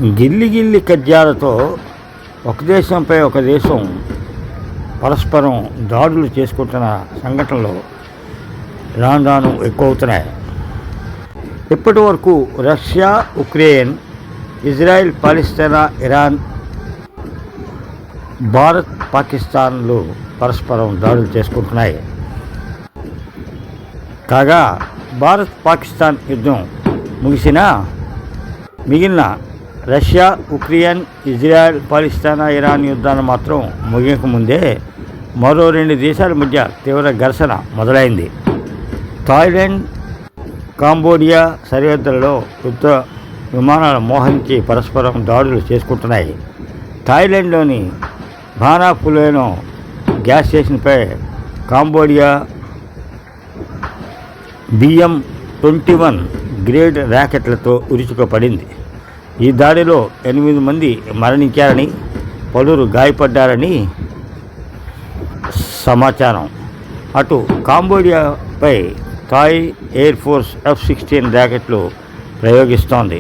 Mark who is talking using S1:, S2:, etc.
S1: గిల్లి గిల్లి కజ్జాలతో ఒక దేశంపై ఒక దేశం పరస్పరం దాడులు చేసుకుంటున్న సంఘటనలు రాను రాను ఎక్కువ అవుతున్నాయి. ఇప్పటి వరకు రష్యా, ఉక్రెయిన్, ఇజ్రాయెల్, పాలస్తీనా, ఇరాన్, భారత్, పాకిస్తాన్లు పరస్పరం దాడులు చేసుకుంటున్నాయి. కాగా భారత్ పాకిస్తాన్ యుద్ధం ముగిసినా మిగిలిన రష్యా, ఉక్రెయిన్, ఇజ్రాయెల్, పాలస్తీనా, ఇరాన్ యుద్ధాలు మాత్రం ముగియకముందే మరో 2 దేశాల మధ్య తీవ్ర ఘర్షణ మొదలైంది. థాయిలాండ్, కాంబోడియా సరిహద్దులలో యుద్ధ విమానాలు మోహరించి పరస్పరం దాడులు చేసుకుంటున్నాయి. థాయిలాండ్లోని బానాఫులేనో గ్యాస్ స్టేషన్పై కాంబోడియా BM-21 గ్రేడ్ ర్యాకెట్లతో ఉరుచుకుపడింది. ఈ దాడిలో 8 మంది మరణించారని, పలువురు గాయపడ్డారని సమాచారం. అటు కాంబోడియాపై థాయ్ ఎయిర్ ఫోర్స్ F-16 ర్యాకెట్లు ప్రయోగిస్తోంది.